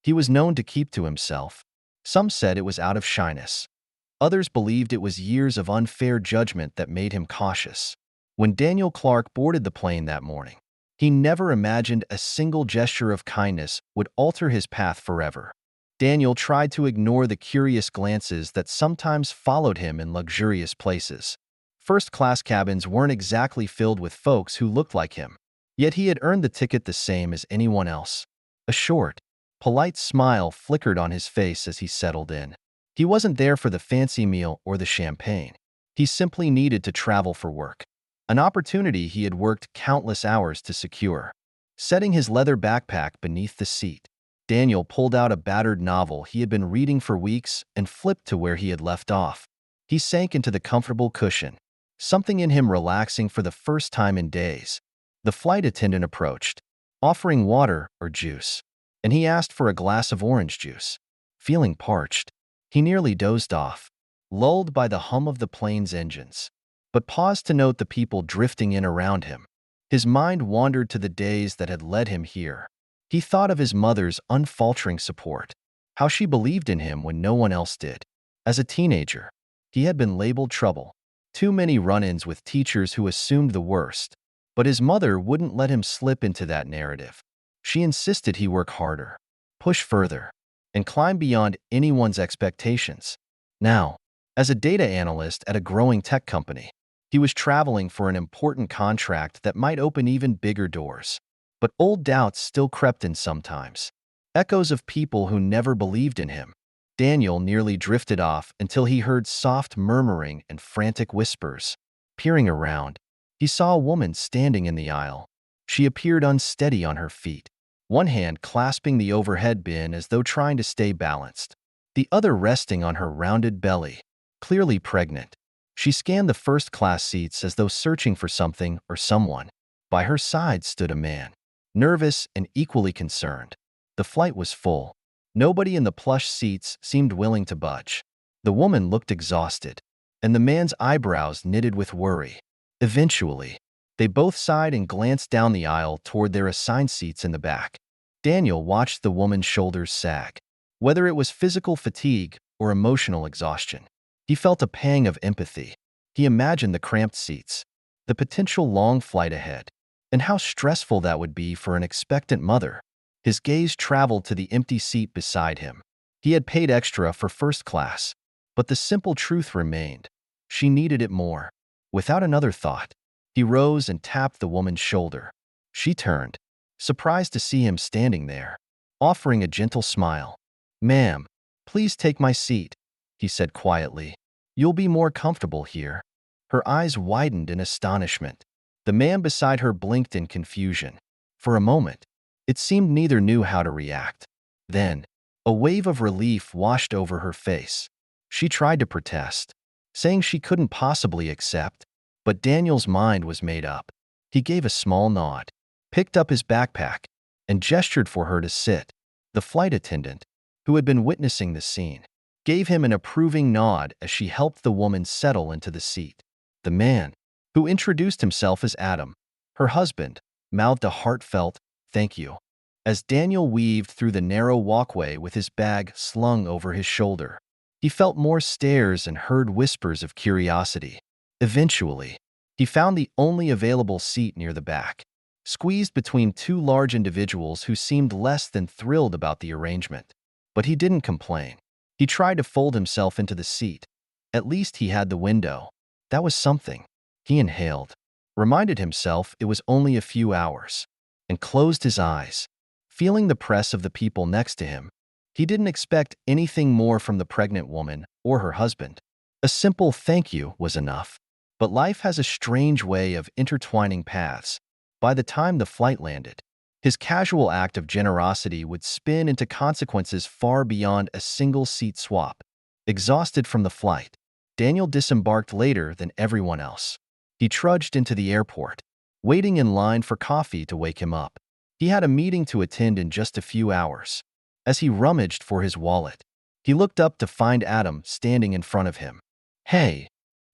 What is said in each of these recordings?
he was known to keep to himself. Some said it was out of shyness. Others believed it was years of unfair judgment that made him cautious. When Daniel Clark boarded the plane that morning, he never imagined a single gesture of kindness would alter his path forever. Daniel tried to ignore the curious glances that sometimes followed him in luxurious places. First-class cabins weren't exactly filled with folks who looked like him, yet he had earned the ticket the same as anyone else. A short, polite smile flickered on his face as he settled in. He wasn't there for the fancy meal or the champagne. He simply needed to travel for work, an opportunity he had worked countless hours to secure. Setting his leather backpack beneath the seat, Daniel pulled out a battered novel he had been reading for weeks and flipped to where he had left off. He sank into the comfortable cushion, something in him relaxing for the first time in days. The flight attendant approached, offering water or juice, and he asked for a glass of orange juice. Feeling parched, he nearly dozed off, lulled by the hum of the plane's engines, but paused to note the people drifting in around him. His mind wandered to the days that had led him here. He thought of his mother's unfaltering support, how she believed in him when no one else did. As a teenager, he had been labeled trouble, too many run-ins with teachers who assumed the worst, but his mother wouldn't let him slip into that narrative. She insisted he work harder, push further, and climb beyond anyone's expectations. Now, as a data analyst at a growing tech company, he was traveling for an important contract that might open even bigger doors. But old doubts still crept in sometimes. Echoes of people who never believed in him. Daniel nearly drifted off until he heard soft murmuring and frantic whispers. Peering around, he saw a woman standing in the aisle. She appeared unsteady on her feet, one hand clasping the overhead bin as though trying to stay balanced, the other resting on her rounded belly, clearly pregnant. She scanned the first-class seats as though searching for something or someone. By her side stood a man, nervous and equally concerned. The flight was full. Nobody in the plush seats seemed willing to budge. The woman looked exhausted, and the man's eyebrows knitted with worry. Eventually, they both sighed and glanced down the aisle toward their assigned seats in the back. Daniel watched the woman's shoulders sag. Whether it was physical fatigue or emotional exhaustion, he felt a pang of empathy. He imagined the cramped seats, the potential long flight ahead, and how stressful that would be for an expectant mother. His gaze traveled to the empty seat beside him. He had paid extra for first class, but the simple truth remained. She needed it more. Without another thought, he rose and tapped the woman's shoulder. She turned, surprised to see him standing there, offering a gentle smile. "Ma'am, please take my seat," he said quietly. "You'll be more comfortable here." Her eyes widened in astonishment. The man beside her blinked in confusion. For a moment, it seemed neither knew how to react. Then, a wave of relief washed over her face. She tried to protest, saying she couldn't possibly accept, but Daniel's mind was made up. He gave a small nod, picked up his backpack, and gestured for her to sit. The flight attendant, who had been witnessing the scene, gave him an approving nod as she helped the woman settle into the seat. The man, who introduced himself as Adam, her husband, mouthed a heartfelt "thank you" as Daniel weaved through the narrow walkway with his bag slung over his shoulder. He felt more stares and heard whispers of curiosity. Eventually, he found the only available seat near the back, squeezed between two large individuals who seemed less than thrilled about the arrangement. But he didn't complain. He tried to fold himself into the seat. At least he had the window. That was something. He inhaled, reminded himself it was only a few hours, and closed his eyes, feeling the press of the people next to him. He didn't expect anything more from the pregnant woman or her husband. A simple thank you was enough. But life has a strange way of intertwining paths. By the time the flight landed, his casual act of generosity would spin into consequences far beyond a single seat swap. Exhausted from the flight, Daniel disembarked later than everyone else. He trudged into the airport, waiting in line for coffee to wake him up. He had a meeting to attend in just a few hours. As he rummaged for his wallet, he looked up to find Adam standing in front of him. "Hey,"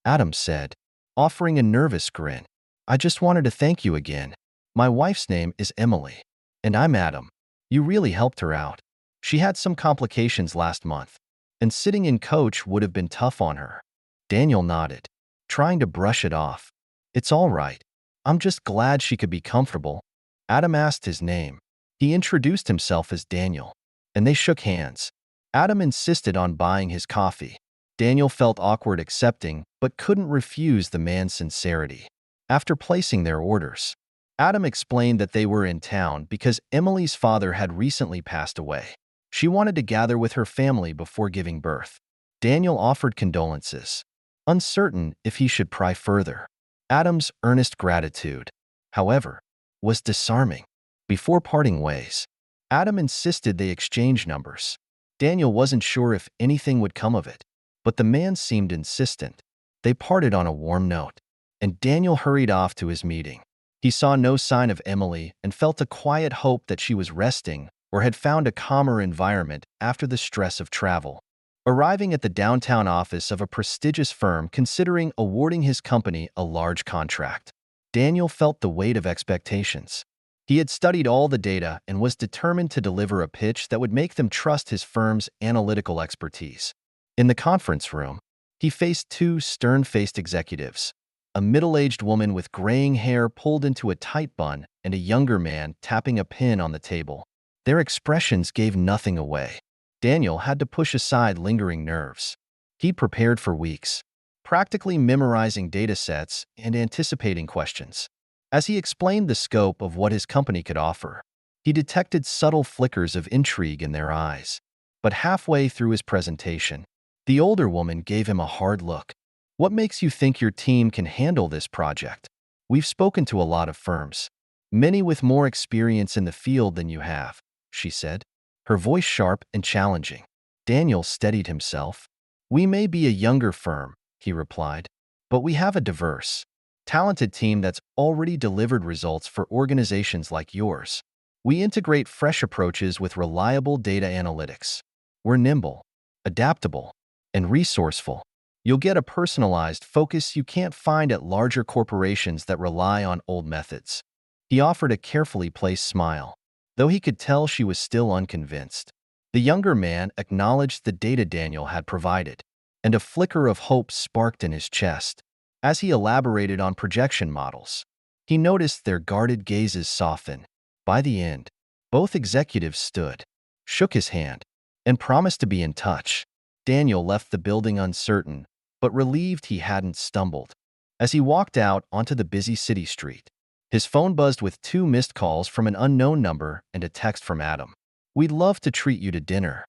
Adam said, offering a nervous grin. "I just wanted to thank you again. My wife's name is Emily, and I'm Adam. You really helped her out." She had some complications last month, and sitting in coach would have been tough on her. Daniel nodded, trying to brush it off. It's all right. I'm just glad she could be comfortable. Adam asked his name. He introduced himself as Daniel, and they shook hands. Adam insisted on buying his coffee. Daniel felt awkward accepting, but couldn't refuse the man's sincerity. After placing their orders, Adam explained that they were in town because Emily's father had recently passed away. She wanted to gather with her family before giving birth. Daniel offered condolences, uncertain if he should pry further. Adam's earnest gratitude, however, was disarming. Before parting ways, Adam insisted they exchange numbers. Daniel wasn't sure if anything would come of it, but the man seemed insistent. They parted on a warm note, and Daniel hurried off to his meeting. He saw no sign of Emily and felt a quiet hope that she was resting or had found a calmer environment after the stress of travel. Arriving at the downtown office of a prestigious firm considering awarding his company a large contract, Daniel felt the weight of expectations. He had studied all the data and was determined to deliver a pitch that would make them trust his firm's analytical expertise. In the conference room, he faced two stern-faced executives, a middle-aged woman with graying hair pulled into a tight bun and a younger man tapping a pen on the table. Their expressions gave nothing away. Daniel had to push aside lingering nerves. He prepared for weeks, practically memorizing data sets and anticipating questions. As he explained the scope of what his company could offer, he detected subtle flickers of intrigue in their eyes. But halfway through his presentation, the older woman gave him a hard look. What makes you think your team can handle this project? We've spoken to a lot of firms, many with more experience in the field than you have, she said, her voice sharp and challenging. Daniel steadied himself. We may be a younger firm, he replied, but we have a diverse, talented team that's already delivered results for organizations like yours. We integrate fresh approaches with reliable data analytics. We're nimble, adaptable, and resourceful. You'll get a personalized focus you can't find at larger corporations that rely on old methods. He offered a carefully placed smile, though he could tell she was still unconvinced. The younger man acknowledged the data Daniel had provided, and a flicker of hope sparked in his chest. As he elaborated on projection models, he noticed their guarded gazes soften. By the end, both executives stood, shook his hand, and promised to be in touch. Daniel left the building uncertain, but relieved he hadn't stumbled. As he walked out onto the busy city street, his phone buzzed with 2 missed calls from an unknown number and a text from Adam. We'd love to treat you to dinner.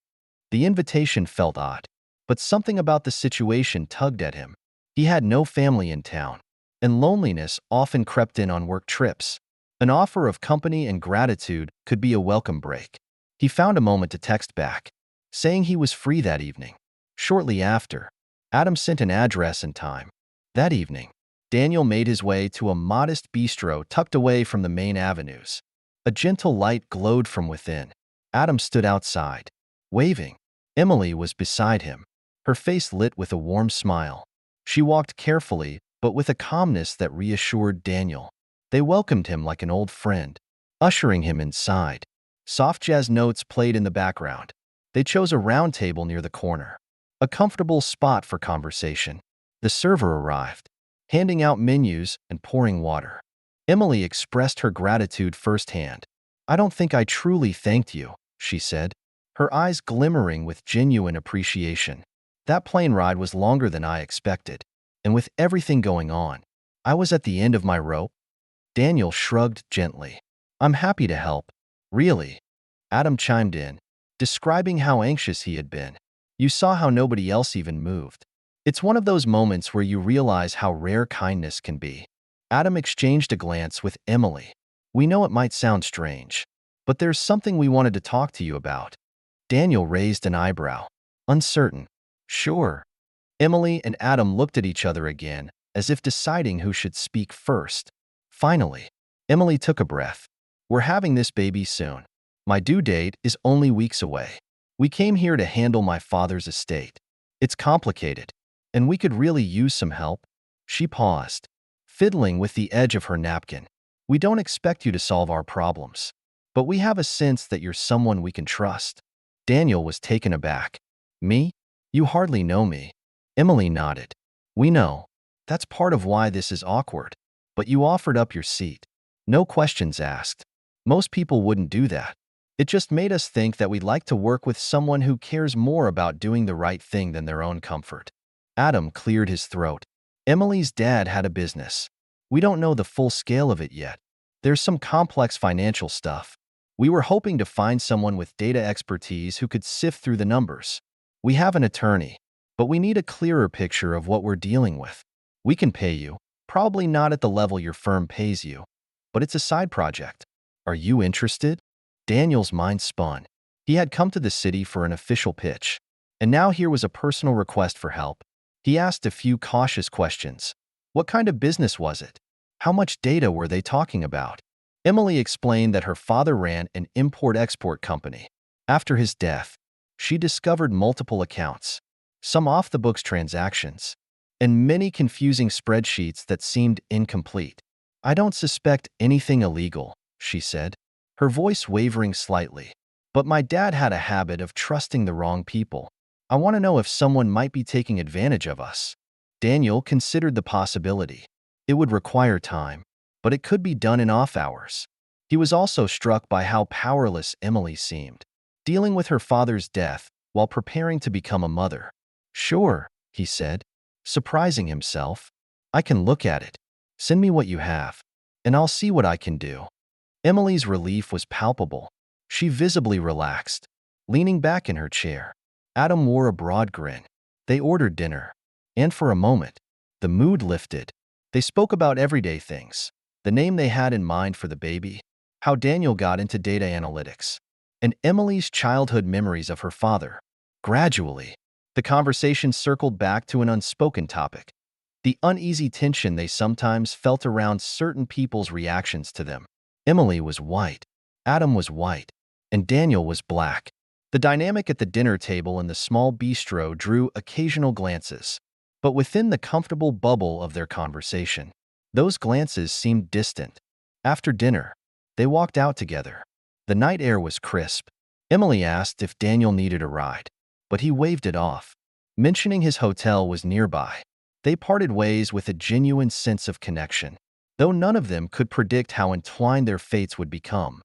The invitation felt odd, but something about the situation tugged at him. He had no family in town, and loneliness often crept in on work trips. An offer of company and gratitude could be a welcome break. He found a moment to text back, saying he was free that evening. Shortly after, Adam sent an address and time. That evening, Daniel made his way to a modest bistro tucked away from the main avenues. A gentle light glowed from within. Adam stood outside, waving. Emily was beside him, her face lit with a warm smile. She walked carefully, but with a calmness that reassured Daniel. They welcomed him like an old friend, ushering him inside. Soft jazz notes played in the background. They chose a round table near the corner, a comfortable spot for conversation. The server arrived, handing out menus and pouring water. Emily expressed her gratitude firsthand. I don't think I truly thanked you, she said, her eyes glimmering with genuine appreciation. That plane ride was longer than I expected, and with everything going on, I was at the end of my rope. Daniel shrugged gently. I'm happy to help. Really? Adam chimed in, describing how anxious he had been. You saw how nobody else even moved. It's one of those moments where you realize how rare kindness can be. Adam exchanged a glance with Emily. We know it might sound strange, but there's something we wanted to talk to you about. Daniel raised an eyebrow, uncertain. Sure. Emily and Adam looked at each other again, as if deciding who should speak first. Finally, Emily took a breath. We're having this baby soon. My due date is only weeks away. We came here to handle my father's estate. It's complicated, and we could really use some help. She paused, fiddling with the edge of her napkin. We don't expect you to solve our problems, but we have a sense that you're someone we can trust. Daniel was taken aback. Me? You hardly know me. Emily nodded. We know. That's part of why this is awkward. But you offered up your seat. No questions asked. Most people wouldn't do that. It just made us think that we'd like to work with someone who cares more about doing the right thing than their own comfort. Adam cleared his throat. Emily's dad had a business. We don't know the full scale of it yet. There's some complex financial stuff. We were hoping to find someone with data expertise who could sift through the numbers. We have an attorney, but we need a clearer picture of what we're dealing with. We can pay you, probably not at the level your firm pays you, but it's a side project. Are you interested? Daniel's mind spun. He had come to the city for an official pitch, and now here was a personal request for help. He asked a few cautious questions. What kind of business was it? How much data were they talking about? Emily explained that her father ran an import-export company. After his death, she discovered multiple accounts, some off-the-books transactions, and many confusing spreadsheets that seemed incomplete. I don't suspect anything illegal, she said, her voice wavering slightly. But my dad had a habit of trusting the wrong people. I want to know if someone might be taking advantage of us. Daniel considered the possibility. It would require time, but it could be done in off hours. He was also struck by how powerless Emily seemed, dealing with her father's death while preparing to become a mother. Sure, he said, surprising himself. I can look at it. Send me what you have, and I'll see what I can do. Emily's relief was palpable. She visibly relaxed, leaning back in her chair. Adam wore a broad grin. They ordered dinner, and for a moment, the mood lifted. They spoke about everyday things, the name they had in mind for the baby, how Daniel got into data analytics, and Emily's childhood memories of her father. Gradually, the conversation circled back to an unspoken topic, the uneasy tension they sometimes felt around certain people's reactions to them. Emily was white, Adam was white, and Daniel was black. The dynamic at the dinner table in the small bistro drew occasional glances, but within the comfortable bubble of their conversation, those glances seemed distant. After dinner, they walked out together. The night air was crisp. Emily asked if Daniel needed a ride, but he waved it off, mentioning his hotel was nearby. They parted ways with a genuine sense of connection, though none of them could predict how entwined their fates would become.